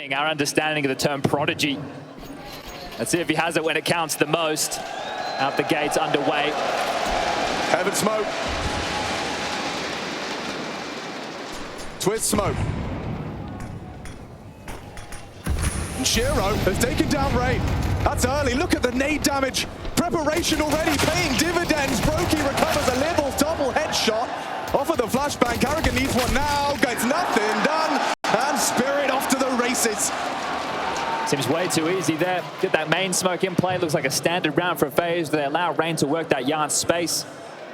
Our understanding of the term prodigy. Let's see if he has it when it counts the most. Out the gates, underway. Heaven smoke. Twist smoke. And Shiro has taken down Rain. That's early. Look at the nade damage. Preparation already paying dividends. Brokey recovers a little double headshot off of the flashbang. Karrigan needs one now. Gets nothing done. And Spirit off to the races. Seems way too easy there. Get that main smoke in play. Looks like a standard round for FaZe. They allow Rain to work that yard space.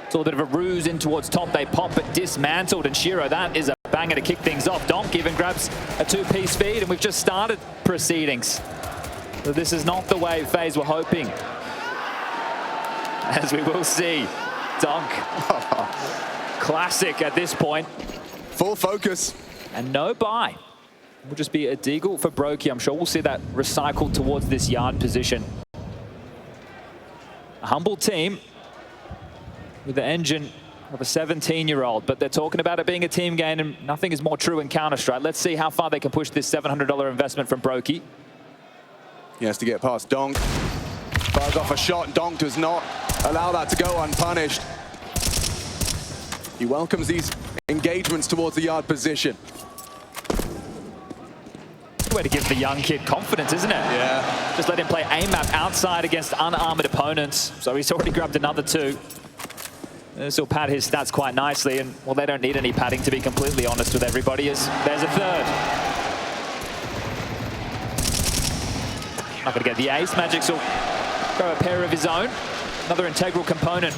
It's all a bit of a ruse in towards top. They pop but dismantled. And Shiro, that is a banger to kick things off. Donk even grabs a two-piece feed. And we've just started proceedings. So this is not the way FaZe were hoping. As we will see. Donk. Classic at this point. Full focus. And no buy. It will just be a deagle for Brokey. I'm sure we'll see that recycled towards this yard position. A humble team with the engine of a 17-year-old, but they're talking about it being a team game, and nothing is more true in Counter-Strike. Let's see how far they can push this $700 investment from Brokey. He has to get past Donk. Fires off a shot. Donk does not allow that to go unpunished. He welcomes these engagements towards the yard position. Way to give the young kid confidence, isn't it? Yeah. Just let him play AMAP outside against unarmored opponents. So he's already grabbed another two. This will pad his stats quite nicely, and well, they don't need any padding, to be completely honest with everybody. As there's a third. Not going to get the ace. Magic's will go a pair of his own. Another integral component.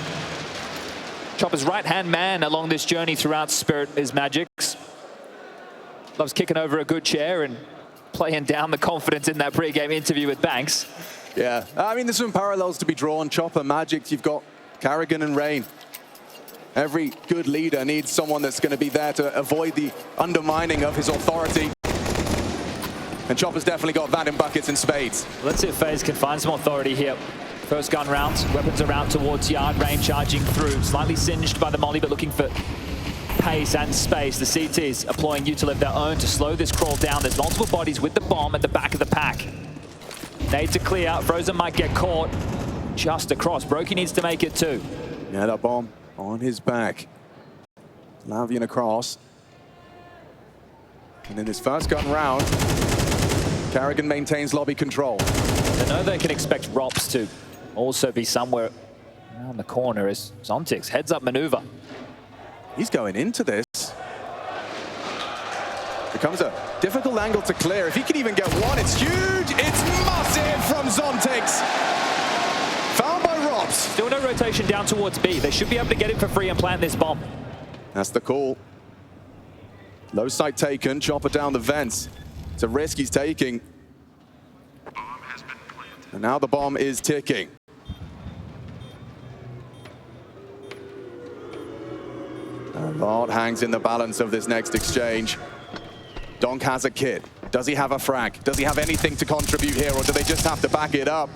Chopper's right-hand man along this journey throughout Spirit is Magic's. Loves kicking over a good chair and playing down the confidence in that pre-game interview with Banks. Yeah, I mean, there's some parallels to be drawn. Chopper, Magic, you've got Karrigan and Rain. Every good leader needs someone that's going to be there to avoid the undermining of his authority. And Chopper's definitely got that in buckets and spades. Let's see if FaZe can find some authority here. First gun rounds, weapons are out towards yard, Rain charging through. Slightly singed by the molly, but looking for pace and space. The CTs employing Util of their own to slow this crawl down. There's multiple bodies with the bomb at the back of the pack. Nade to clear. Frozen might get caught just across. Brokey needs to make it too. Yeah, that bomb on his back. Lavian across. And in his first gun round, Karrigan maintains lobby control. They know they can expect Rops to also be somewhere around the corner as Zontix heads up maneuver. He's going into this. Becomes a difficult angle to clear. If he can even get one, it's huge. It's massive from Zontix. Found by Robs. Still no rotation down towards B. They should be able to get it for free and plant this bomb. That's the call. Low sight taken. Chopper down the vents. It's a risk he's taking. And now the bomb is ticking. A lot hangs in the balance of this next exchange. Donk has a kit. Does he have a frag? Does he have anything to contribute here, or do they just have to back it up?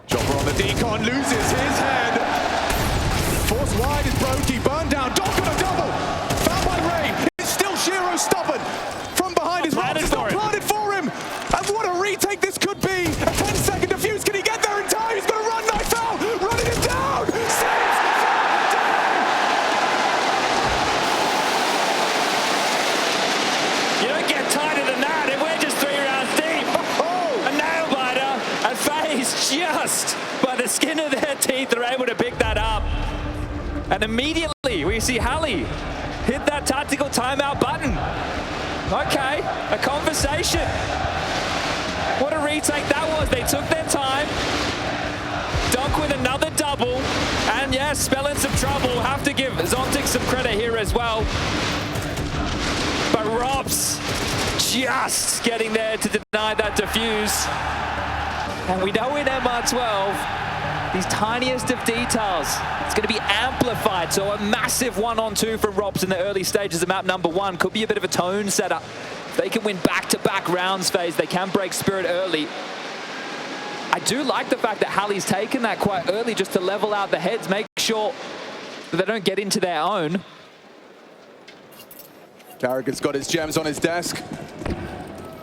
Chopper on the decon, loses his head. Force wide is Brokey, burned down. Donk on a double. Found by Rain. It's still Shiro stubborn. From behind his rock, it's not planted for him. And what a retake this could be. A 10-second defuse. Can he get there in time? He's going to run knife out. Running it down. Saves. You don't get tighter than that, and we're just 3 rounds deep. A nail biter, and FaZe just by the skin of their teeth are able to pick that up. And immediately we see Hallie hit that tactical timeout button. Okay, a conversation. What a retake that was. They took their time. Donk with another double. And yes, spelling some trouble. Have to give Zontix some credit here as well. But Robs just getting there to deny that defuse. And we know in MR12, these tiniest of details, it's going to be amplified. So a massive 1-on-2 from Robs in the early stages of map number 1 could be a bit of a tone setter. They can win back-to-back rounds, FaZe. They can break Spirit early. I do like the fact that Hallie's taken that quite early just to level out the heads, make sure that they don't get into their own. Carrigan's got his gems on his desk.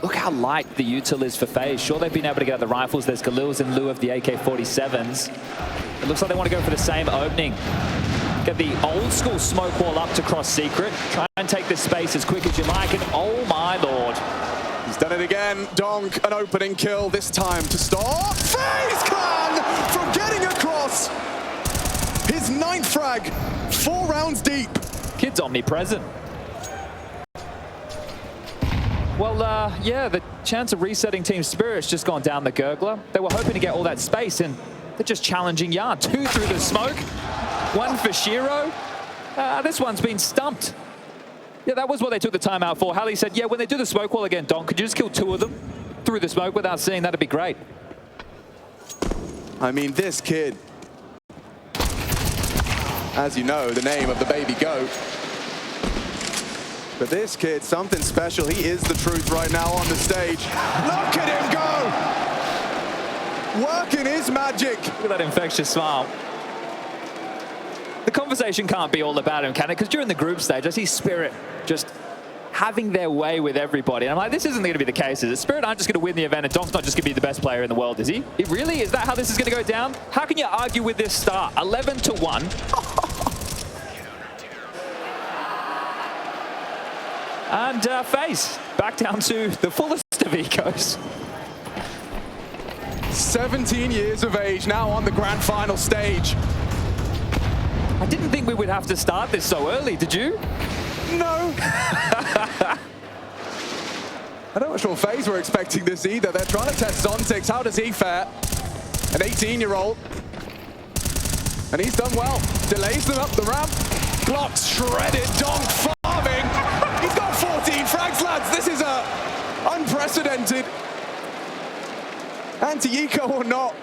Look how light the util is for FaZe. Sure, they've been able to get the rifles. There's Galil's in lieu of the AK-47s. It looks like they want to go for the same opening. Get the old school smoke wall up to cross secret. Try and take this space as quick as you like. And oh my lord. He's done it again. Donk, an opening kill, this time to stop FaZe Clan from getting across. His 9th frag, 4 rounds deep. Kid's omnipresent. Well, yeah, the chance of resetting Team Spirit's just gone down the gurgler. They were hoping to get all that space, and they're just challenging Yard. 2 through the smoke, 1 for Shiro. This one's been stumped. Yeah, that was what they took the timeout for. Hallie said, yeah, when they do the smoke wall again, Don, could you just kill 2 of them through the smoke without seeing? That'd be great. I mean, this kid, as you know, the name of the baby goat. But this kid, something special. He is the truth right now on the stage. Look at him go! Working his magic. Look at that infectious smile. The conversation can't be all about him, can it? Because during the group stage, I see Spirit just having their way with everybody. And I'm like, this isn't going to be the case, is it? Spirit aren't just going to win the event, and Donk's not just going to be the best player in the world, is he? It really? Is that how this is going to go down? How can you argue with this start? 11-1. And FaZe back down to the fullest of ecos. 17 years of age, now on the grand final stage. I didn't think we would have to start this so early, did you? No. I'm not sure FaZe were expecting this either. They're trying to test Zontix. How does he fare? An 18-year-old. And he's done well. Delays them up the ramp. Blocks shredded. Donk farming. He's got 14 frags, lads. This is unprecedented. Anti-eco or not,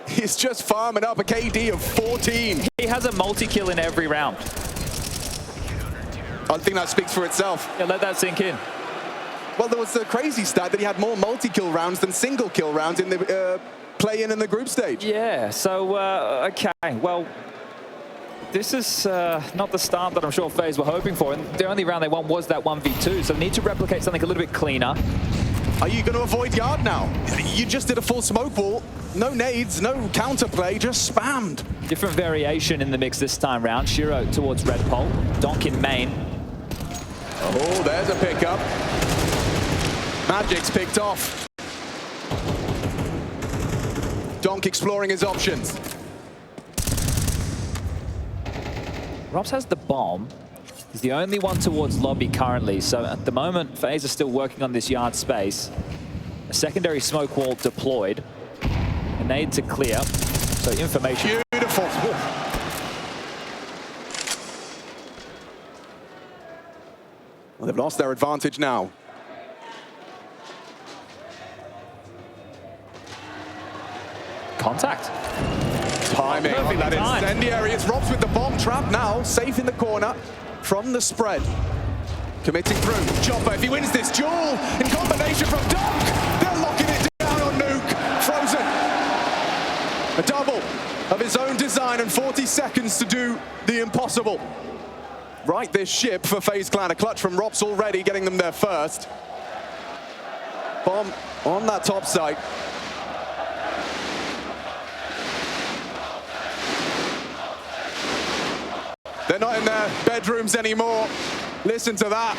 he's just farming up a KD of 14. He has a multi-kill in every round. I think that speaks for itself. Yeah, let that sink in. Well, there was a crazy stat that he had more multi-kill rounds than single-kill rounds in the play-in and the group stage. Yeah, so, okay, well, this is not the start that I'm sure FaZe were hoping for. And the only round they won was that 1v2, so they need to replicate something a little bit cleaner. Are you going to avoid Yard now? You just did a full smoke wall. No nades, no counterplay, just spammed. Different variation in the mix this time round. Shiro towards red pole, Donk in main. Oh, there's a pickup. Magic's picked off. Donk exploring his options. Robs has the bomb. He's the only one towards lobby currently, so at the moment, FaZe are still working on this Yard space. A secondary smoke wall deployed. A nade to clear, so information. Beautiful. Well, they've lost their advantage now. Contact. Timing on that incendiary. It's Robs with the bomb trap now, safe in the corner from the spread. Committing through. Chopper, if he wins this duel, in combination from Donk, they're locking it down on Nuke. Frozen. A double of his own design and 40 seconds to do the impossible. Right this ship for FaZe Clan. A clutch from Robs already, getting them there first. Bomb on that top side. They're not in their bedrooms anymore. Listen to that.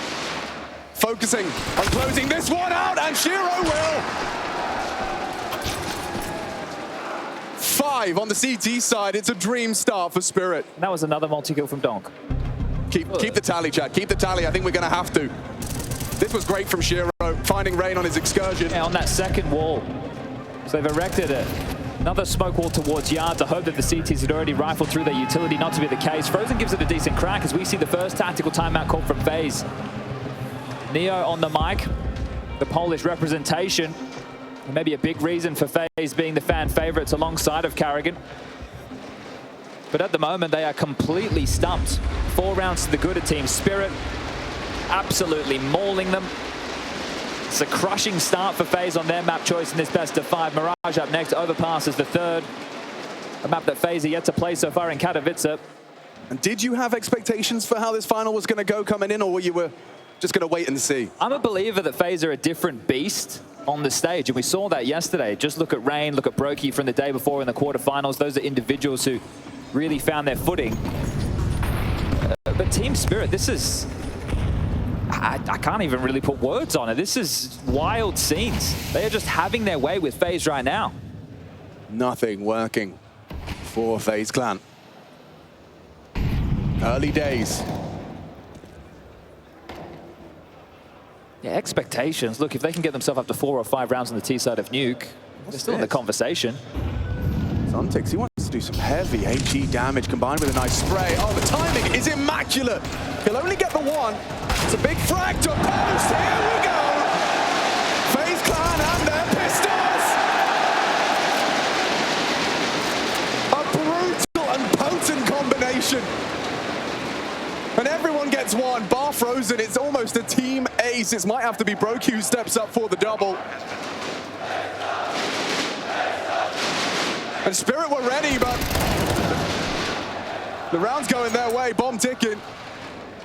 Focusing on closing this one out, and Shiro will. 5 on the CT side. It's a dream start for Spirit. And that was another multi-kill from Donk. Keep the tally, Chad. Keep the tally. I think we're going to have to. This was great from Shiro, finding Rain on his excursion. Yeah, on that second wall. So they've erected it. Another smoke wall towards Yard to hope that the CTs had already rifled through their utility. Not to be the case. Frozen gives it a decent crack as we see the first tactical timeout call from FaZe. Neo on the mic. The Polish representation. Maybe a big reason for FaZe being the fan favorites alongside of Carrigan. But at the moment, they are completely stumped. 4 rounds to the good of Team Spirit. Absolutely mauling them. It's a crushing start for FaZe on their map choice in this best of 5. Mirage up next, Overpass is the third. A map that FaZe are yet to play so far in Katowice. And did you have expectations for how this final was going to go coming in, or were you just going to wait and see? I'm a believer that FaZe are a different beast on the stage, and we saw that yesterday. Just look at Rain, look at Brokey from the day before in the quarterfinals. Those are individuals who really found their footing. But Team Spirit, this is... I can't even really put words on it. This is wild scenes. They are just having their way with FaZe right now. Nothing working for FaZe Clan. Early days. Yeah, expectations. Look, if they can get themselves up to 4 or 5 rounds on the T side of Nuke, they're still in the conversation. Zontics, he wants to do some heavy HE damage combined with a nice spray. Oh, the timing is immaculate. He'll only get the one. It's a big frag to post. Here we go. FaZe Clan and their pistols. A brutal and potent combination. And everyone gets one. Bar frozen. It's almost a team ace. It might have to be Brokey who steps up for the double. And Spirit were ready, but the round's going their way. Bomb ticking.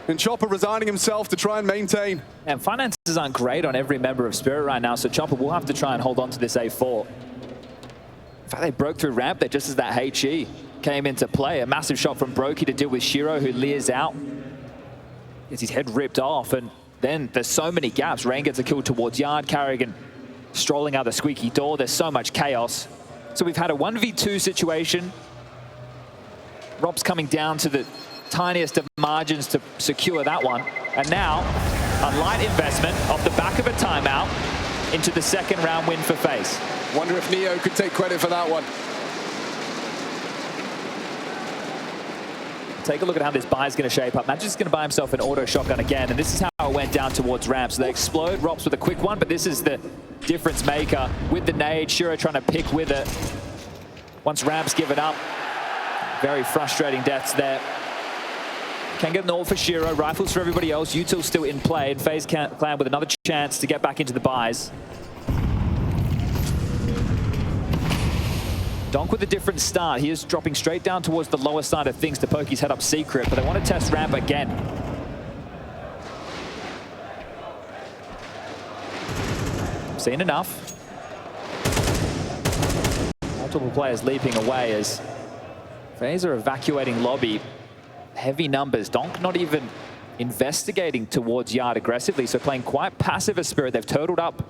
And Chopper resigning himself to try and maintain. And finances aren't great on every member of Spirit right now, so Chopper will have to try and hold on to this A4. In fact, they broke through ramp there just as that HE came into play. A massive shot from Brokey to deal with Shiro, who leers out. Gets his head ripped off, and then there's so many gaps. Rain gets a kill towards Yard, Carrigan strolling out the squeaky door. There's so much chaos. So we've had a 1v2 situation. Rob's coming down to the tiniest of margins to secure that one. And now, a light investment off the back of a timeout into the second round win for FaZe. Wonder if Neo could take credit for that one. Take a look at how this buy is going to shape up. Magic's going to buy himself an auto shotgun again, and this is how it went down towards ramp. So they explode, Rops with a quick one, but this is the difference maker with the nade. Shiro trying to pick with it. Once ramps give it up, very frustrating deaths there. Can get an all for Shiro, rifles for everybody else. Util still in play, and FaZe Clan with another chance to get back into the buys. Donk with a different start. He is dropping straight down towards the lower side of things to poke his head up secret, but they want to test ramp again. Seen enough. Multiple players leaping away as FaZe are evacuating lobby. Heavy numbers. Donk not even investigating towards Yard aggressively, so playing quite passive as Spirit. They've turtled up.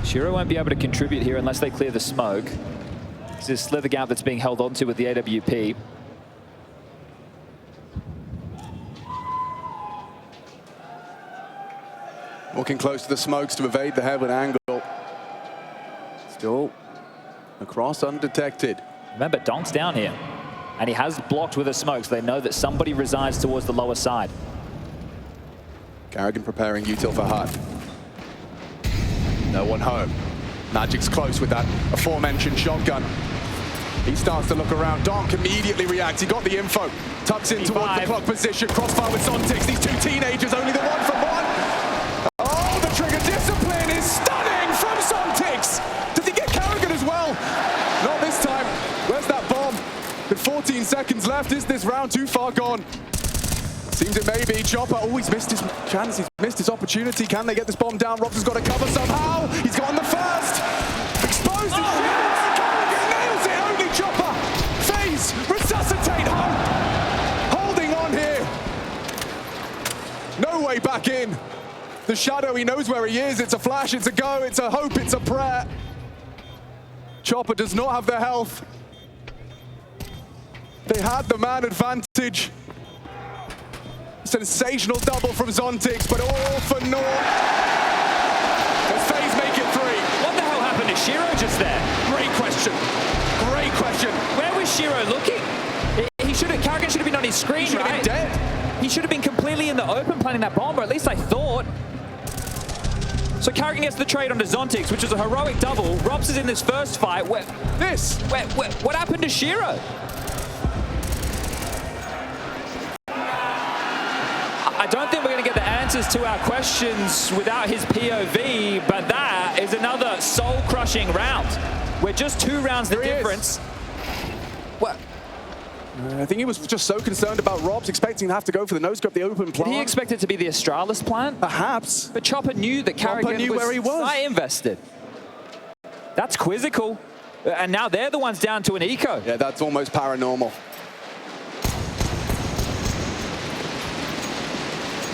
Shiro won't be able to contribute here unless they clear the smoke. It's this slither gap that's being held onto with the AWP. Walking close to the smokes to evade the heaven angle. Still across undetected. Remember, Donk's down here, and he has blocked with a smoke, so they know that somebody resides towards the lower side. Carrigan preparing Util for Hut. No one home. Magic's close with that aforementioned shotgun. He starts to look around. Donk immediately reacts. He got the info. Tucks in towards the clock position. Crossfire with Zontics. These two teenagers, only the one from one. Oh, the trigger discipline is stunning from Zontics. Does he get Carrigan as well? Not this time. Where's that bomb? With 14 seconds left, is this round too far gone? Seems it may be. Chopper, oh, he's missed his chance. He's missed his opportunity. Can they get this bomb down? Robs has got to cover somehow. He's gotten the first. Exposed. Carrigan nails it. Only Chopper. FaZe resuscitate hope. Holding on here. No way back in. The shadow, he knows where he is. It's a flash, it's a go, it's a hope, it's a prayer. Chopper does not have the health. They had the man advantage. Sensational double from Zontics, but all for naught. Does FaZe make it 3? What the hell happened to Shiro just there? Great question. Great question. Where was Shiro looking? Carrigan should have been on his screen, He should have been dead. He should have been completely in the open planting that bomb, or at least I thought. So Carrigan gets the trade onto Zontics, which is a heroic double. Robs is in this first fight. What happened to Shiro? don't think we're going to get the answers to our questions without his POV, but that is another soul-crushing round. We're just 2 rounds the difference. What? I think he was just so concerned about Robs, expecting to have to go for the nose grab, the open plant. Did he expect it to be the Astralis plan? Perhaps. But Chopper knew that Carrigan where he was. site invested. That's quizzical. And now they're the ones down to an eco. Yeah, that's almost paranormal.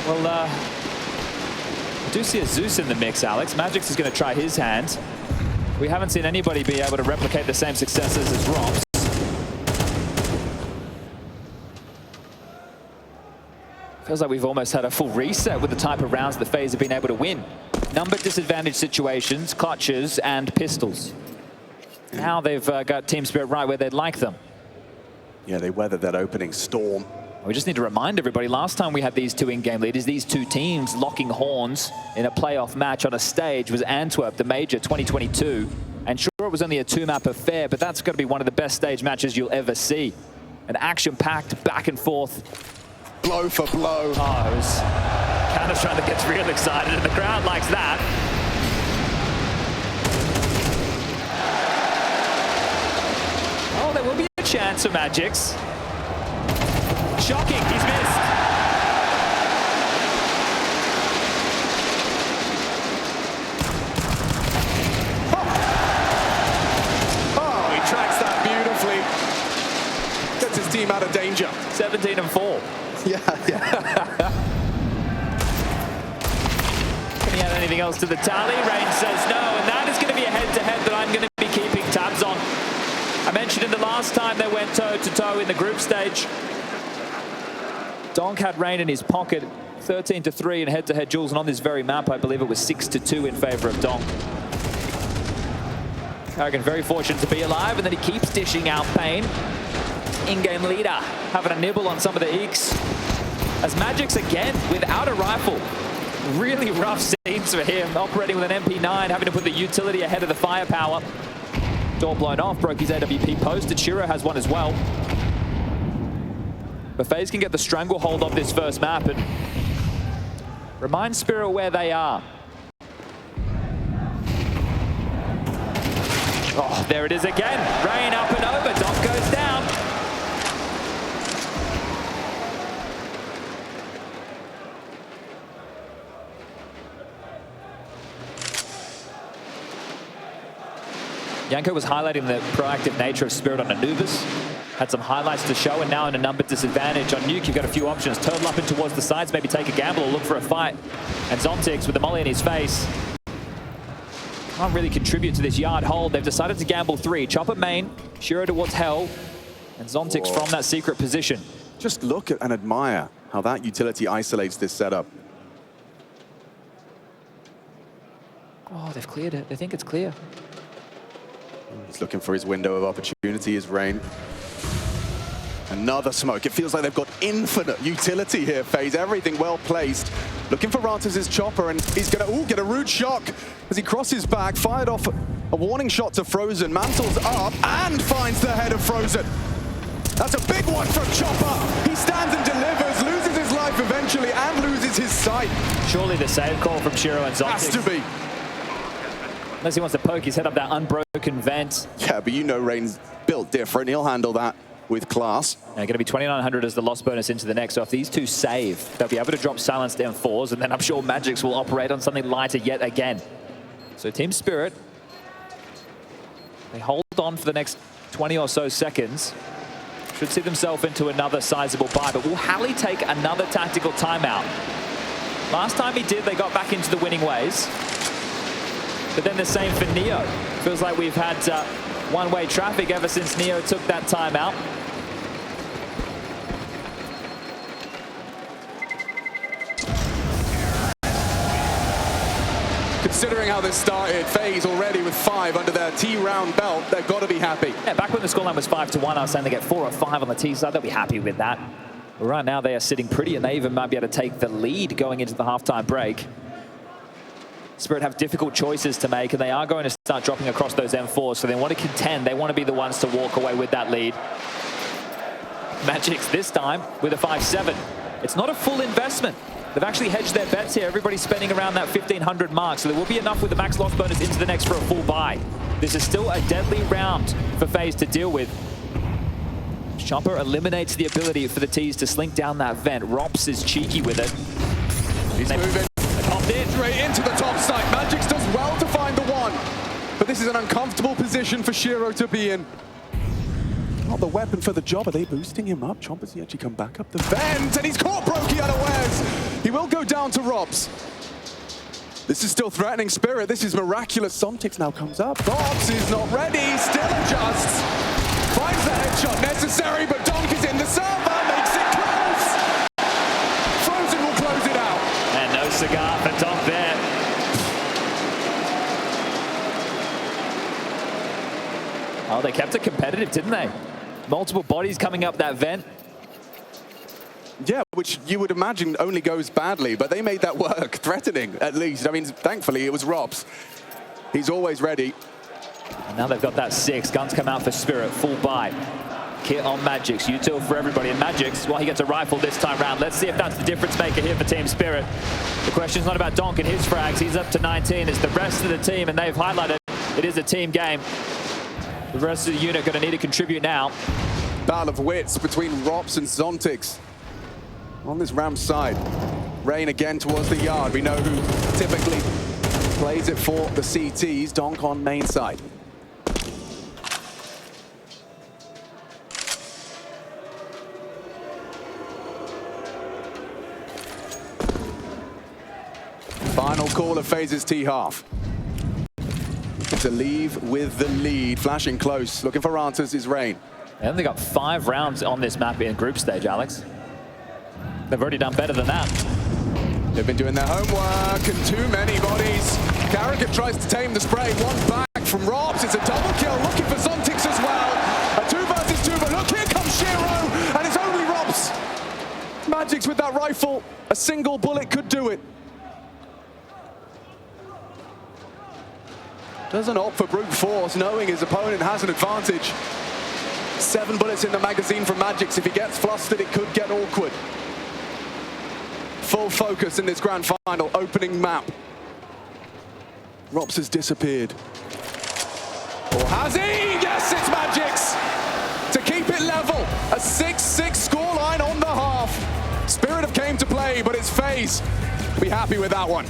Well, I do see a Zeus in the mix, Alex. Magix is going to try his hand. We haven't seen anybody be able to replicate the same successes as Robs. Feels like we've almost had a full reset with the type of rounds that FaZe have been able to win. Number disadvantage situations, clutches, and pistols. Now they've got Team Spirit right where they'd like them. Yeah, they weathered that opening storm. We just need to remind everybody, last time we had these 2 in-game leaders, these 2 teams locking horns in a playoff match on a stage was Antwerp, the Major 2022. And sure, it was only a 2-map affair, but that's got to be one of the best stage matches you'll ever see. An action-packed back and forth. Blow for blow. Oh, it was Counter-Strike that gets real excited, and the crowd likes that. Oh, there will be a chance for Magix. Shocking, he's missed. Oh, he tracks that beautifully. Gets his team out of danger. 17-4. Yeah. Can he add anything else to the tally? Rain says no, and that is going to be a head-to-head that I'm going to be keeping tabs on. I mentioned in the last time they went toe-to-toe in the group stage. Donk had Rain in his pocket, 13-3 in head-to-head duels, and on this very map, I believe it was 6-2 in favor of Donk. Carrigan very fortunate to be alive, and then he keeps dishing out pain. In-game leader having a nibble on some of the eeks. As Magix again without a rifle. Really rough scenes for him, operating with an MP9, having to put the utility ahead of the firepower. Door blown off, broke his AWP post, and Shiro has one as well. But FaZe can get the stranglehold of this first map and remind Spirit where they are. Oh, there it is again. Rain up and over, Donk goes down. Yanko was highlighting the proactive nature of Spirit on Anubis. Had some highlights to show, and now in a number disadvantage. On Nuke, you've got a few options. Turtle up in towards the sides, maybe take a gamble or look for a fight. And Zontix with the molly in his face. Can't really contribute to this yard hold. They've decided to gamble 3. Chopper main, Shiro towards Hell, and Zontix from that secret position. Just look at and admire how that utility isolates this setup. Oh, they've cleared it. They think it's clear. He's looking for his window of opportunity, is Rain. Another smoke. It feels like they've got infinite utility here, FaZe. Everything well placed. Looking for Rantes' chopper, and he's going to get a rude shock as he crosses back, fired off a warning shot to Frozen, mantles up, and finds the head of Frozen. That's a big one from Chopper. He stands and delivers, loses his life eventually, and loses his sight. Surely the save call from Shiro and Zontix. Has to be. Unless he wants to poke his head up that unbroken vent. Yeah, but you know Rain's built different. He'll handle that with class. Going to be 2,900 as the loss bonus into the next. So if these 2 save, they'll be able to drop silenced M4s, and then I'm sure Magix will operate on something lighter yet again. So Team Spirit, they hold on for the next 20 or so seconds. Should see themselves into another sizable buy, but will Halley take another tactical timeout? Last time he did, they got back into the winning ways. But then the same for Neo. Feels like we've had one-way traffic ever since Neo took that timeout. Considering how this started, FaZe already with 5 under their T-round belt, they've got to be happy. Yeah, back when the scoreline was 5-1, I was saying they get 4 or 5 on the T side. They'll be happy with that. But right now, they are sitting pretty, and they even might be able to take the lead going into the halftime break. Spirit have difficult choices to make, and they are going to start dropping across those M4s, so they want to contend. They want to be the ones to walk away with that lead. Magix this time with a 5-7. It's not a full investment. They've actually hedged their bets here. Everybody's spending around that 1,500 mark, so there will be enough with the max loss bonus into the next for a full buy. This is still a deadly round for FaZe to deal with. Chopper eliminates the ability for the T's to slink down that vent. Rops is cheeky with it. He's moving. They popped in. Straight into the top side. Magix does well to find the one. But this is an uncomfortable position for Shiro to be in. Not the weapon for the job. Are they boosting him up? Chomper's he actually come back up the vent, and he's caught Brokey unawares. He will go down to Robs. This is still threatening Spirit. This is miraculous. Somtix now comes up. Robs is not ready. Still adjusts. Finds the headshot necessary, but Donk is in the server. Makes it close. Frozen will close it out. And no cigar for Donk there. Oh, they kept it competitive, didn't they? Multiple bodies coming up that vent. Yeah, which you would imagine only goes badly, but they made that work, threatening at least. I mean, thankfully it was Robs. He's always ready. And now they've got that 6. Guns come out for Spirit, full buy. Kit on Magix, util for everybody. And Magix, well, he gets a rifle this time round. Let's see if that's the difference maker here for Team Spirit. The question's not about Donk and his frags. He's up to 19. It's the rest of the team, and they've highlighted it is a team game. The rest of the unit going to need to contribute now. Battle of wits between Rops and Zontix. On this Ram side. Rain again towards the yard. We know who typically plays it for the CTs. Donk on main side. Final call of FaZe's T-half. To leave with the lead. Flashing close. Looking for answers is Rain. They only got 5 rounds on this map in group stage, Alex. They've already done better than that. They've been doing their homework, and too many bodies. Carrigan tries to tame the spray. One back from Robs. It's a double kill. Looking for Zontix as well. A 2 versus 2, but look, here comes Shiro, and it's only Robs. Magix with that rifle. A single bullet could do it. Doesn't opt for brute force, knowing his opponent has an advantage. 7 bullets in the magazine from Magix. If he gets flustered, it could get awkward. Full focus in this grand final, opening map. Rops has disappeared. Or has he? Yes, it's Magix! To keep it level, a 6-6 scoreline on the half. Spirit have came to play, but it's FaZe. Be happy with that one.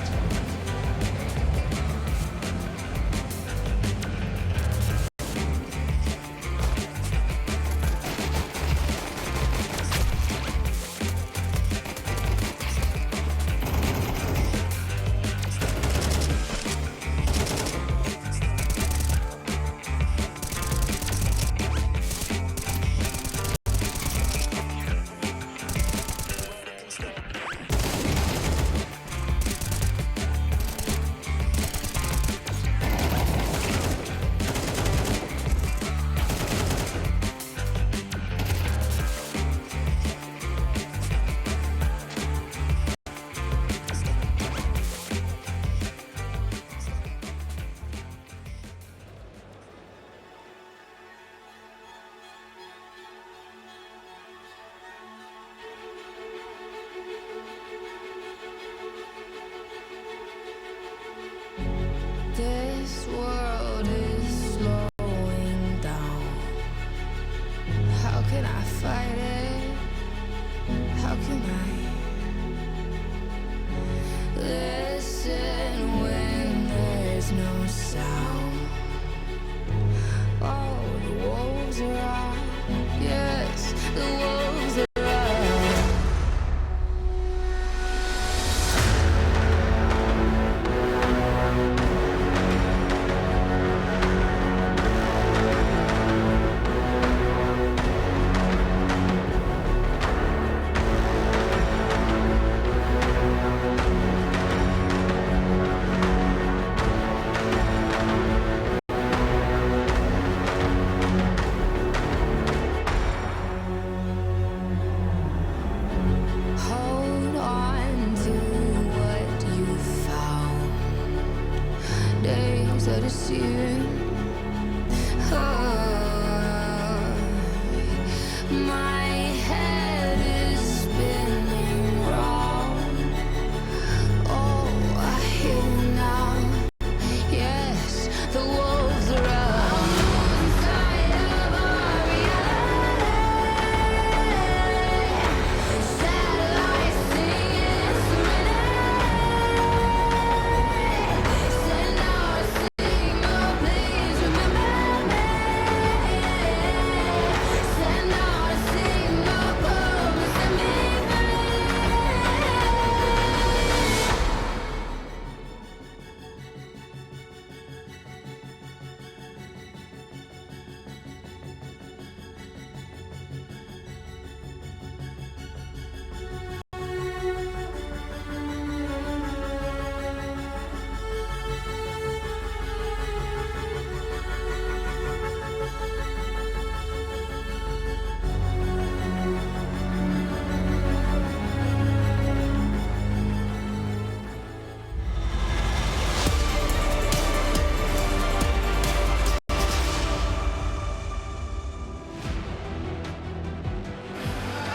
This world is slowing down. How can I fight it? How can I listen when there's no sound? Oh, the wolves are out. Yes, the wolves are out. Hold on to what you found. Days are deceiving. My head is spinning round.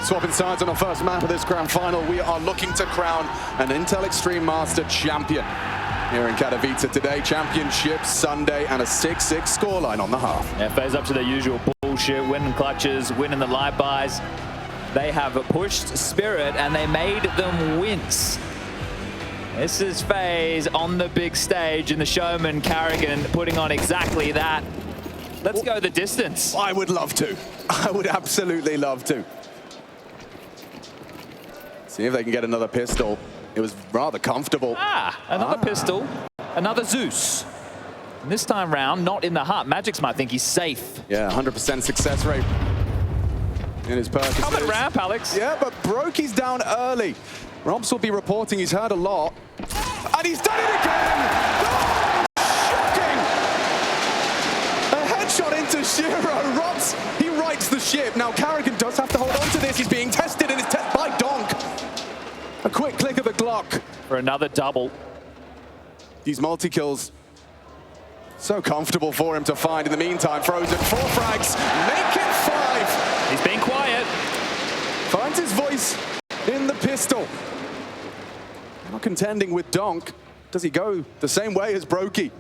Swapping sides on our first map of this grand final, we are looking to crown an Intel Extreme Master champion here in Katowice today. Championship Sunday and a 6-6 scoreline on the half. Yeah, FaZe up to their usual bullshit, winning clutches, winning the live buys. They have pushed Spirit and they made them wince. This is FaZe on the big stage and the showman Carrigan putting on exactly that. Let's go the distance. I would love to. I would absolutely love to. See if they can get another pistol. It was rather comfortable. Another pistol, another Zeus. And this time round, not in the hut. Magix might think he's safe. Yeah, 100% success rate in his purpose. Coming around, Alex. Yeah, but Brokey's down early. Robs will be reporting he's heard a lot. And he's done it again! Oh, shocking! A headshot into Shiro. Robs, he rights the ship. Now Carrigan does have to hold on to this. He's being tested and it's tested by Donk. A quick click of the Glock. For another double. These multi-kills, so comfortable for him to find. In the meantime, Frozen, 4 frags, make it 5. He's being quiet. Finds his voice in the pistol. Not contending with Donk. Does he go the same way as Brokey?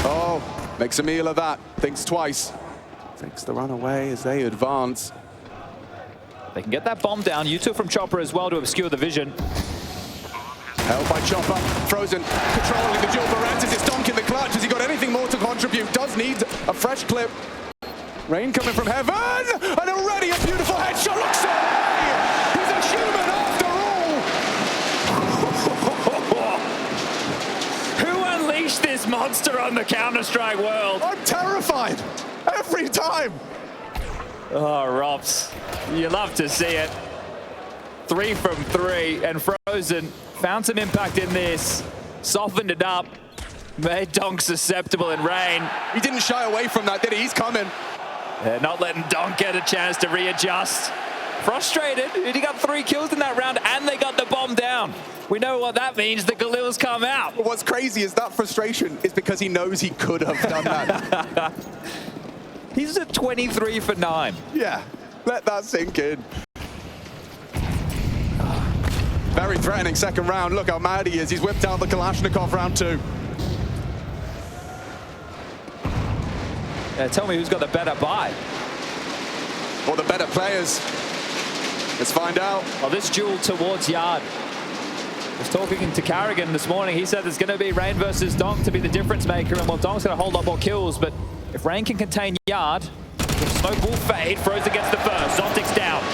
Oh, makes a meal of that. Thinks twice. Takes the run away as they advance. They can get that bomb down. You took from Chopper as well to obscure the vision. Held by Chopper. Frozen controlling the dual Barantis. It's Donk in the clutch. Has he got anything more to contribute? Does need a fresh clip. Rain coming from heaven. And already a beautiful headshot. Looks away. He's a human after all. Who unleashed this monster on the Counter-Strike world? I'm terrified. Every time. Oh, Robs. You love to see it. 3 from 3, and Frozen found some impact in this, softened it up, made Donk susceptible in Rain. He didn't shy away from that, did he? He's coming. They're not letting Donk get a chance to readjust. Frustrated, he got 3 kills in that round, and they got the bomb down. We know what that means, the Galil's come out. But what's crazy is that frustration is because he knows he could have done that. He's at 23 for 9. Yeah, let that sink in. Very threatening second round. Look how mad he is. He's whipped out the Kalashnikov round 2. Tell me who's got the better buy. Or the better players. Let's find out. Well, this duel towards Yard. I was talking to Carrigan this morning. He said there's going to be Rain versus Donk to be the difference maker. And well, Donk's going to hold up more kills. But if Rain can contain Yard, if Smoke will fade, Frozen gets the first. Zontic's down.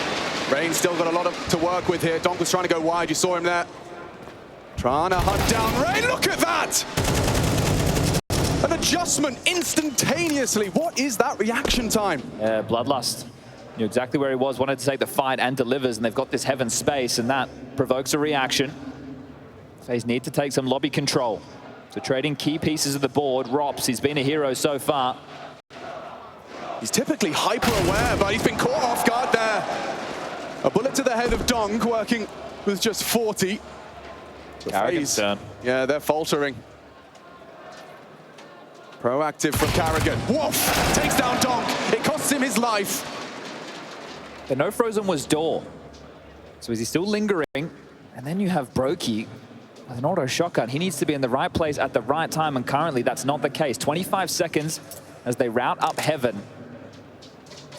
Rain still got a lot to work with here. Donk was trying to go wide. You saw him there. Trying to hunt down Rain. Look at that! An adjustment instantaneously. What is that reaction time? Bloodlust. Knew exactly where he was, wanted to take the fight and delivers, and they've got this heaven space, and that provokes a reaction. FaZe need to take some lobby control. So trading key pieces of the board. Rops, he's been a hero so far. He's typically hyper-aware, but he's been caught off guard there. A bullet to the head of Donk, working with just 40. Carrigan's turn. Yeah, they're faltering. Proactive from Carrigan. Woof! Takes down Donk. It costs him his life. But no Frozen was door. So is he still lingering? And then you have Brokey with an auto shotgun. He needs to be in the right place at the right time, and currently that's not the case. 25 seconds as they route up heaven.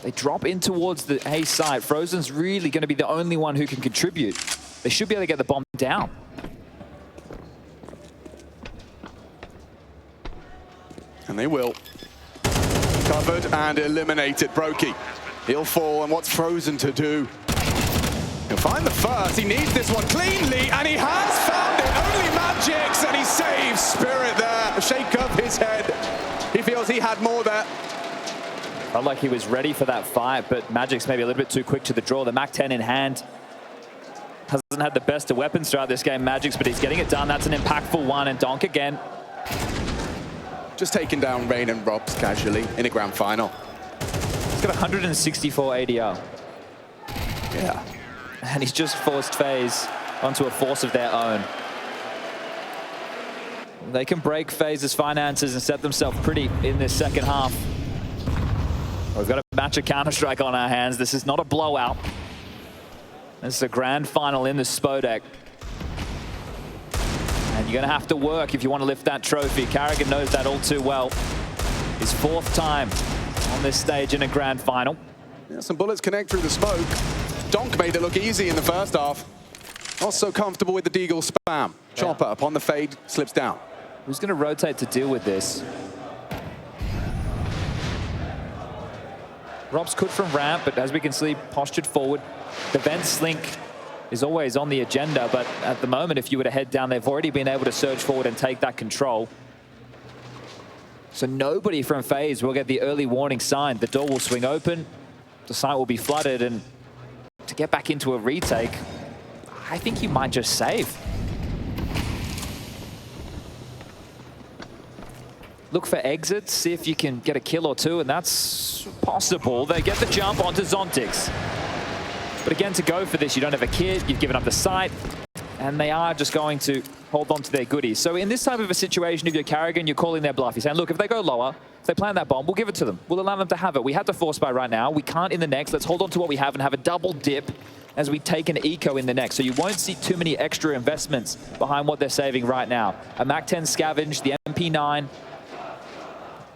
They drop in towards the A side. Frozen's really going to be the only one who can contribute. They should be able to get the bomb down. And they will. Covered and eliminated. Brokey. He'll fall, and what's Frozen to do? He'll find the first. He needs this one cleanly, and he has found it. Only Magix, and he saves Spirit there. A shake of his head. He feels he had more there. Felt like he was ready for that fight, but Magix maybe a little bit too quick to the draw. The MAC-10 in hand. Hasn't had the best of weapons throughout this game, Magix, but he's getting it done. That's an impactful one, and Donk again. Just taking down Rain and Robs casually in a grand final. He's got 164 ADR. Yeah. And he's just forced FaZe onto a force of their own. They can break FaZe's finances and set themselves pretty in this second half. We've got a match of Counter-Strike on our hands. This is not a blowout. This is a grand final in the Spodek. And you're going to have to work if you want to lift that trophy. Carrigan knows that all too well. His 4th time on this stage in a grand final. Yeah, some bullets connect through the smoke. Donk made it look easy in the first half. Not so comfortable with the Deagle spam. Chopper upon the fade, slips down. Who's going to rotate to deal with this? Robs could from ramp, but as we can see, postured forward. The vent slink is always on the agenda, but at the moment, if you were to head down, they've already been able to surge forward and take that control. So nobody from FaZe will get the early warning sign. The door will swing open, the site will be flooded, and to get back into a retake, I think you might just save. Look for exits, see if you can get a kill or two, and that's possible. They get the jump onto Zontix. But again, to go for this, you don't have a kid, you've given up the site, and they are just going to hold on to their goodies. So in this type of a situation, if you're Carrigan, you're calling their bluff. You're saying, look, if they go lower, if they plant that bomb, we'll give it to them. We'll allow them to have it. We had to force buy right now. We can't in the next. Let's hold on to what we have and have a double dip as we take an eco in the next. So you won't see too many extra investments behind what they're saving right now. A MAC-10 scavenge, the MP9,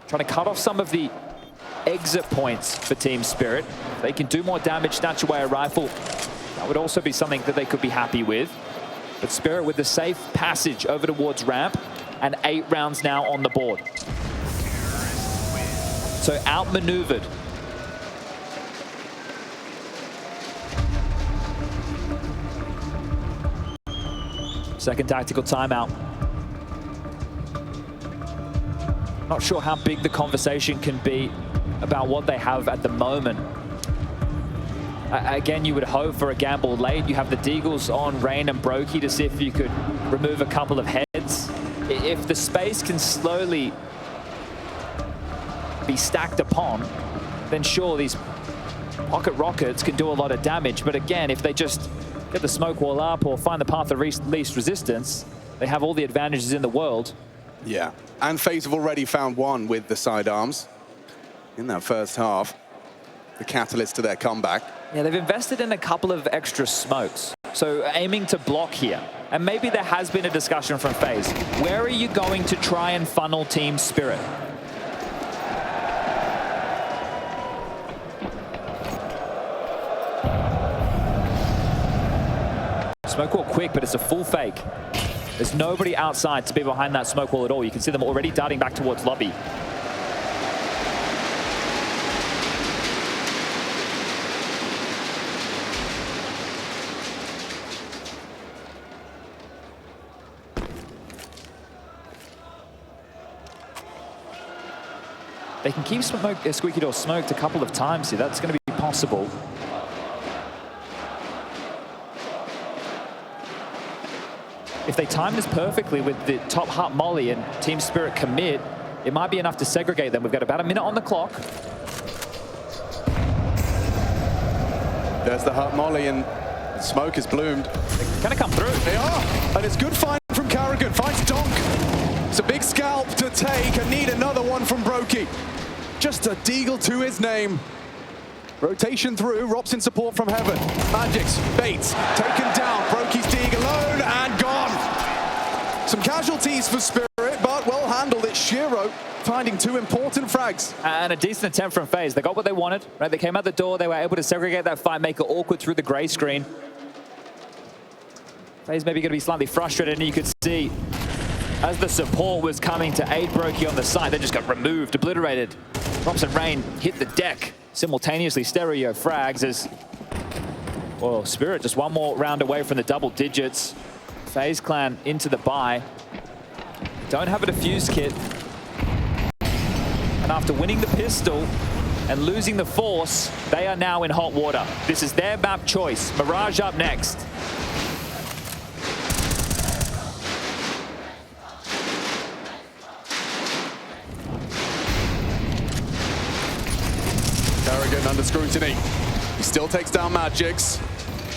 trying to cut off some of the exit points for Team Spirit. They can do more damage, snatch away a rifle. That would also be something that they could be happy with. But Spirit with the safe passage over towards ramp, and 8 rounds now on the board. So outmaneuvered. Second tactical timeout. Not sure how big the conversation can be about what they have at the moment. Again, you would hope for a gamble late. You have the Deagles on Rain and Brokey to see if you could remove a couple of heads. If the space can slowly be stacked upon, then sure, these pocket rockets can do a lot of damage. But again, if they just get the smoke wall up or find the path of least resistance, they have all the advantages in the world. Yeah, and FaZe have already found one with the sidearms in that first half. The catalyst to their comeback. Yeah, they've invested in a couple of extra smokes. So aiming to block here. And maybe there has been a discussion from FaZe. Where are you going to try and funnel Team Spirit? Smoke wall quick, but it's a full fake. There's nobody outside to be behind that smoke wall at all. You can see them already darting back towards lobby. They can keep Squeaky Door smoked a couple of times here. That's going to be possible. If they time this perfectly with the top hut molly and Team Spirit commit, it might be enough to segregate them. We've got about a minute on the clock. There's the hut molly and smoke has bloomed. They're going to come through. They are, and it's good find from Carrigan. Finds Donk. It's a big scalp to take and need another one from Brokey. Just a Deagle to his name. Rotation through, Robs in support from Heaven. Magix, Bates, taken down. Brokey's Deagle alone and gone. Some casualties for Spirit, but well handled. It's Shiro finding 2 important frags. And a decent attempt from FaZe. They got what they wanted, right? They came out the door, they were able to segregate that fight, make it awkward through the gray screen. FaZe maybe going to be slightly frustrated, and you could see as the support was coming to aid Brokey on the side, they just got removed, obliterated. Robs and Rain hit the deck simultaneously, stereo frags as, well, Spirit just one more round away from the double digits. FaZe Clan into the buy. Don't have a defuse kit. And after winning the pistol and losing the force, they are now in hot water. This is their map choice. Mirage up next. Carrigan under scrutiny. He still takes down Magix.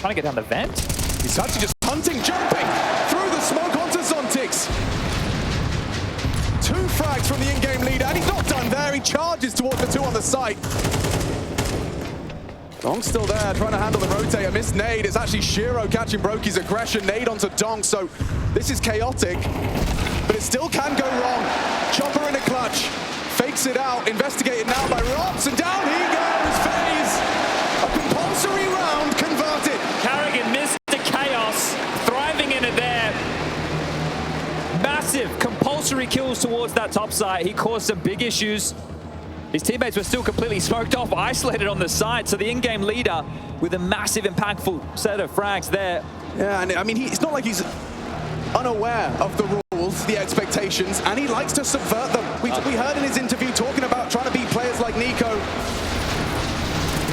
Trying to get down the vent. He's actually just hunting, jumping through the smoke onto Zontix. 2 frags from the in-game leader, and he's not done there. He charges towards the 2 on the site. Donk's still there, trying to handle the rotator. Missed nade. It's actually Shiro catching Broky's aggression. Nade onto Donk, so this is chaotic. But it still can go wrong. Chopper in a clutch. Fakes it out. Investigated now by Rops, and down he goes. FaZe. A compulsory round converted. Carrigan missed the chaos. Thriving in it there. Massive compulsory kills towards that top side. He caused some big issues. His teammates were still completely smoked off, isolated on the side. So the in-game leader with a massive, impactful set of frags there. Yeah, and I mean, it's not like he's unaware of the rules, the expectations, and he likes to subvert them. We heard in his interview talking about trying to beat players like Nico.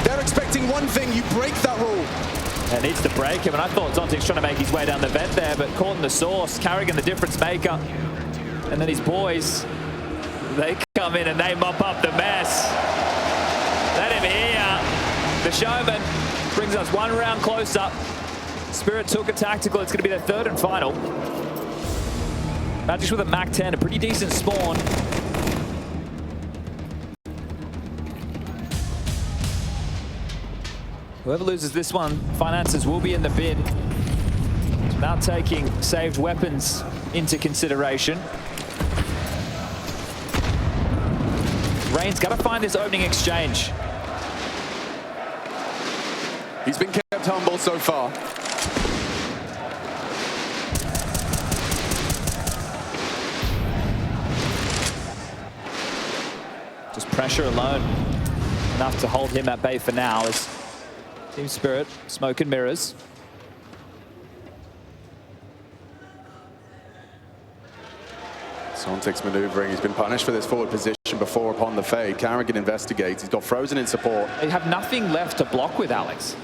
They're expecting one thing, you break that rule. It needs to break him, and I thought Zontic's trying to make his way down the vent there, but caught in the source, Carrigan the difference maker. And then his boys, they come in and they mop up the mess. Let him hear. The showman brings us one round closer. Spirit took a tactical. It's going to be their third and final. Magic's with a Mach 10, a pretty decent spawn. Whoever loses this one, finances will be in the bin. Without taking saved weapons into consideration. Rain's got to find this opening exchange. He's been kept humble so far. Just pressure alone, enough to hold him at bay for now as Team Spirit, smoke and mirrors. Zontic's maneuvering. He's been punished for this forward position before upon the fade. Carrigan investigates. He's got Frozen in support. They have nothing left to block with, Alex.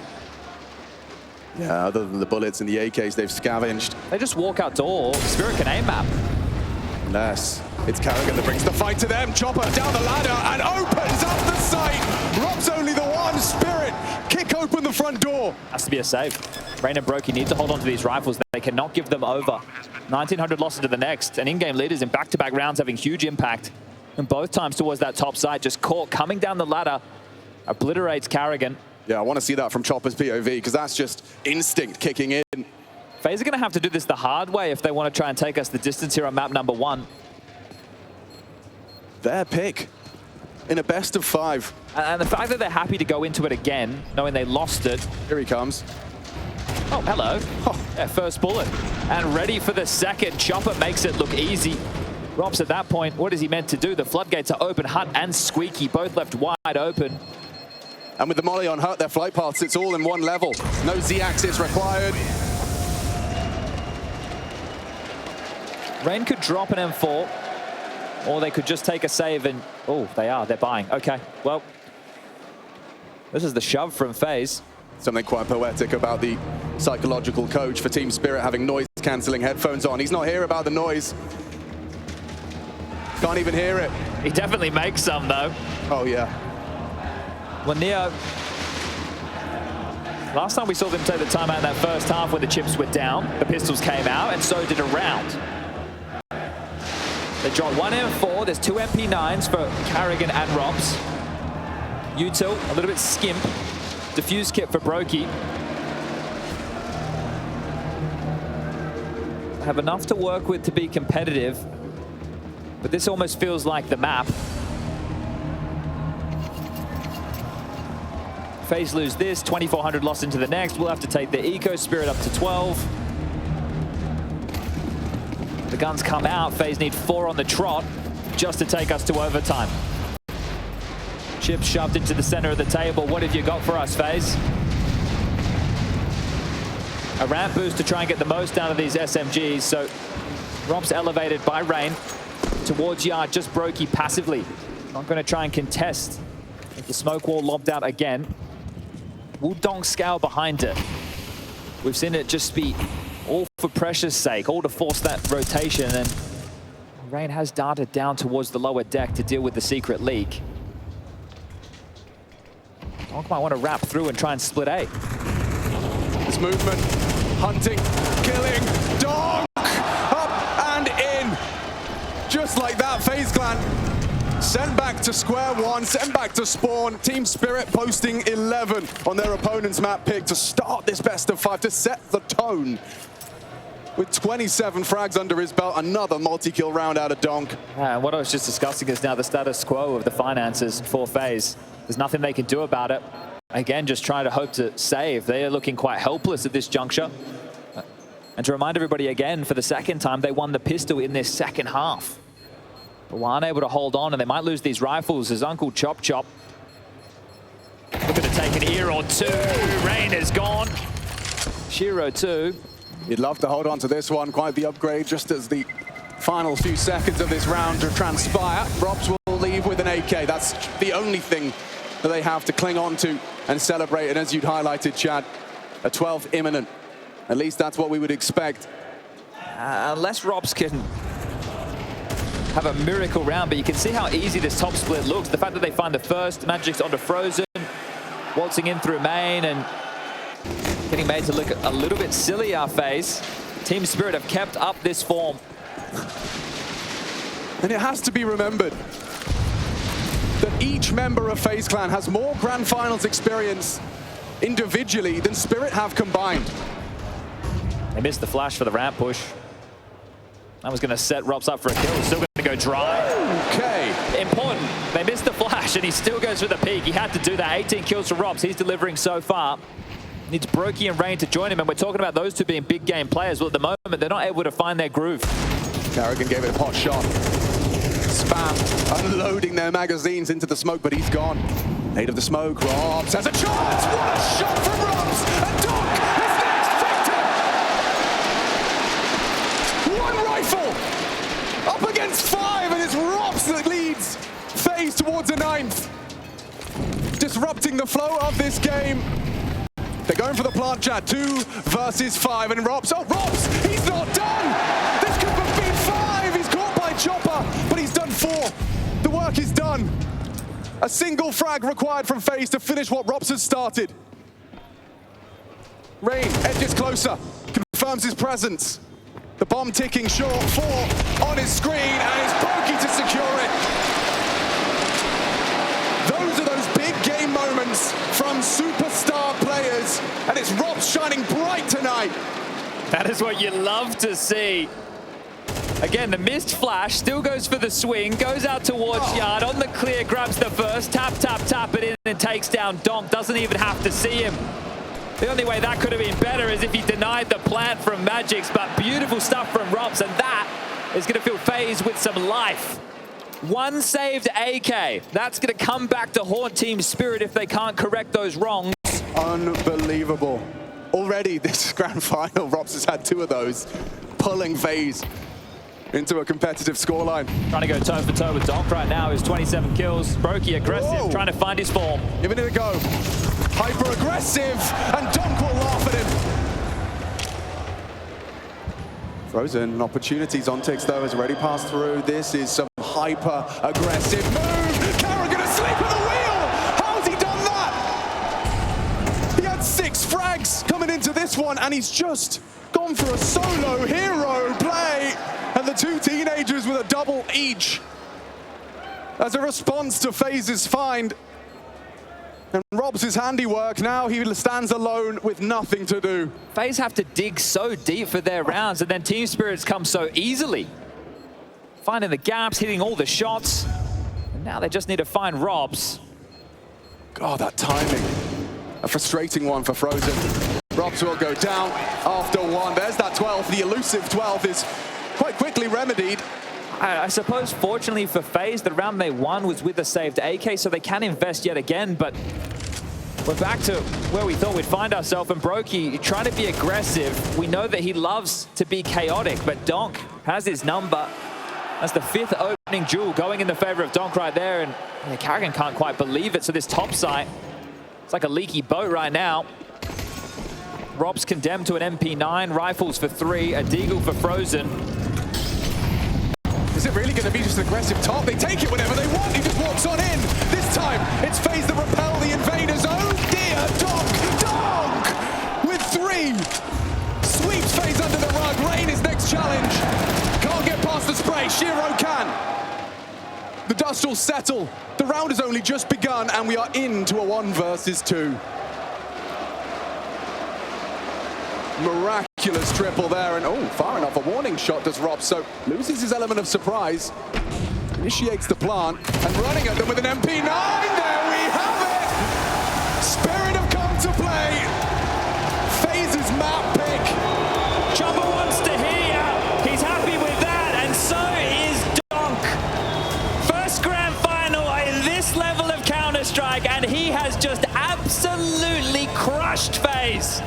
Yeah, other than the bullets and the AKs they've scavenged. They just walk out door. Spirit can aim map. Unless it's Carrigan that brings the fight to them. Chopper down the ladder and opens up the site. Rob's only the one. Spirit kick open the front door. Has to be a save. Rain and Brokey need to hold on to these rifles. They cannot give them over. 1900 losses to the next. And in-game leaders in back-to-back rounds having huge impact. And both times towards that top side. Just caught coming down the ladder. Obliterates Carrigan. Yeah, I want to see that from Chopper's POV because that's just instinct kicking in. FaZe are going to have to do this the hard way if they want to try and take us the distance here on map number 1. Their pick in a best of 5. And the fact that they're happy to go into it again, knowing they lost it. Here he comes. Oh, hello. Oh, yeah, first bullet. And ready for the second. Chopper makes it look easy. Robs at that point, what is he meant to do? The floodgates are open. Hut and Squeaky both left wide open. And with the molly on Hut, their flight paths, it's all in one level. No Z-axis required. Rain could drop an M4, or they could just take a save and... Oh, they're buying. Okay, well, this is the shove from FaZe. Something quite poetic about the psychological coach for Team Spirit having noise-cancelling headphones on. He's not here about the noise. Can't even hear it. He definitely makes some, though. Oh, yeah. Well, Neo, last time we saw them take the timeout in that first half where the chips were down, the pistols came out, and so did a round. They dropped one M4, there's 2 MP9s for Carrigan and Robs. Util, a little bit skimp. Diffuse kit for Brokey. Have enough to work with to be competitive, but this almost feels like the map. FaZe lose this, 2400 lost into the next. We'll have to take the Eco Spirit up to 12. The guns come out. FaZe need 4 on the trot just to take us to overtime. Chips shoved into the center of the table. What have you got for us, FaZe? A ramp boost to try and get the most out of these SMGs. So Rob's elevated by Rain towards Yard, just Brokey passively. Not going to try and contest. If the smoke wall lobbed out again. Will Donk scale behind it? We've seen it just be all for pressure's sake, all to force that rotation, and Rain has darted down towards the lower deck to deal with the secret leak. Donk might want to wrap through and try and split A. This movement, hunting, killing, Donk! Up and in! Just like that, FaZe Clan Sent back to square one, sent back to spawn. Team Spirit posting 11 on their opponent's map pick to start this best of 5, to set the tone. With 27 frags under his belt, another multi-kill round out of Donk. What I was just discussing is now the status quo of the finances for FaZe. There's nothing they can do about it. Again, just trying to hope to save. They are looking quite helpless at this juncture. And to remind everybody again, for the second time, they won the pistol in this second half. But were unable to hold on, and they might lose these rifles as Uncle Chop Chop looking to take an ear or two. Rain is gone. Shiro too. You'd love to hold on to this one. Quite the upgrade just as the final few seconds of this round to transpire. Robs will leave with an AK. That's the only thing that they have to cling on to and celebrate. And as you'd highlighted, Chad, a 12th imminent. At least that's what we would expect. Unless Robs can have a miracle round, but you can see how easy this top split looks. The fact that they find the first, Magic's onto Frozen, waltzing in through main and getting made to look a little bit silly, our FaZe. Team Spirit have kept up this form. And it has to be remembered that each member of FaZe Clan has more Grand Finals experience individually than Spirit have combined. They missed the flash for the ramp push. That was going to set Robs up for a kill. Still going to go dry. Okay. Important. They missed the flash, and he still goes for the peak. He had to do that. 18 kills for Robs. He's delivering so far. Needs Brokey and Rain to join him, and we're talking about those two being big game players. Well, at the moment, they're not able to find their groove. Carrigan gave it a pot shot. Spam, unloading their magazines into the smoke, but he's gone. Eight of the smoke. Robs has a chance. What a shot from Robs! And Donk is next victim! One rifle! Up against 5, and it's Robs that leads FaZe towards a 9th. Disrupting the flow of this game. They're going for the plant, chat. 2 versus 5, and Robs, oh, Robs, he's not done! This could have been 5! He's caught by Chopper, but he's done 4. The work is done. A single frag required from FaZe to finish what Robs has started. Rain edges closer, confirms his presence. The bomb ticking short, 4 on his screen, and it's Brokey to secure it. Those are those big game moments from superstar players, and it's Robs shining bright tonight. That is what you love to see. Again, the missed flash, still goes for the swing, goes out towards Yard, on the clear, grabs the first, tap, tap, tap it in, and takes down Donk. Doesn't even have to see him. The only way that could have been better is if he denied the plant from Magic's, but beautiful stuff from Robs, and that is going to fill FaZe with some life. One saved AK. That's going to come back to haunt Team Spirit if they can't correct those wrongs. Unbelievable. Already this grand final, Robs has had 2 of those, pulling FaZe into a competitive scoreline. Trying to go toe for toe with Donk right now. His 27 kills. Brokey aggressive, trying to find his form. Giving it a go. Hyper aggressive, and Donk will laugh at him. Frozen, opportunities on ticks though, has already passed through. This is some hyper aggressive move. Carrigan asleep at the wheel. How's he done that? He had 6 frags coming into this one, and he's just gone for a solo hero play. And the 2 teenagers with a double each as a response to FaZe's find. And Robs' handiwork, now he stands alone with nothing to do. FaZe have to dig so deep for their rounds, and then Team Spirits come so easily. Finding the gaps, hitting all the shots. And now they just need to find Robs. God, that timing. A frustrating one for Frozen. Robs will go down after 1. There's that 12th. The elusive 12th is quite quickly remedied. I suppose, fortunately for FaZe, the round they won was with a saved AK, so they can invest yet again, but we're back to where we thought we'd find ourselves, and Brokey trying to be aggressive. We know that he loves to be chaotic, but Donk has his number. That's the 5th opening duel going in the favor of Donk right there, and Carrigan can't quite believe it, so this top site, it's like a leaky boat right now. Robs condemned to an MP9, rifles for 3, a deagle for Frozen. Is it really going to be just an aggressive top? They take it whenever they want. He just walks on in. This time, it's FaZe that repel the invaders. Oh dear, Donk with 3. Sweeps FaZe under the rug. Rain is next challenge. Can't get past the spray. Shiro can. The dust will settle. The round has only just begun, and we are into a 1 versus 2. Miraculous triple there, and oh, far enough. A warning shot does Rob, so loses his element of surprise. Initiates the plant, and running at them with an MP9. There we have it! Spirit have come to play. FaZe's map pick. Chopper wants to hear. He's happy with that, and so is Donk. First grand final in this level of Counter-Strike, and he has just absolutely crushed FaZe.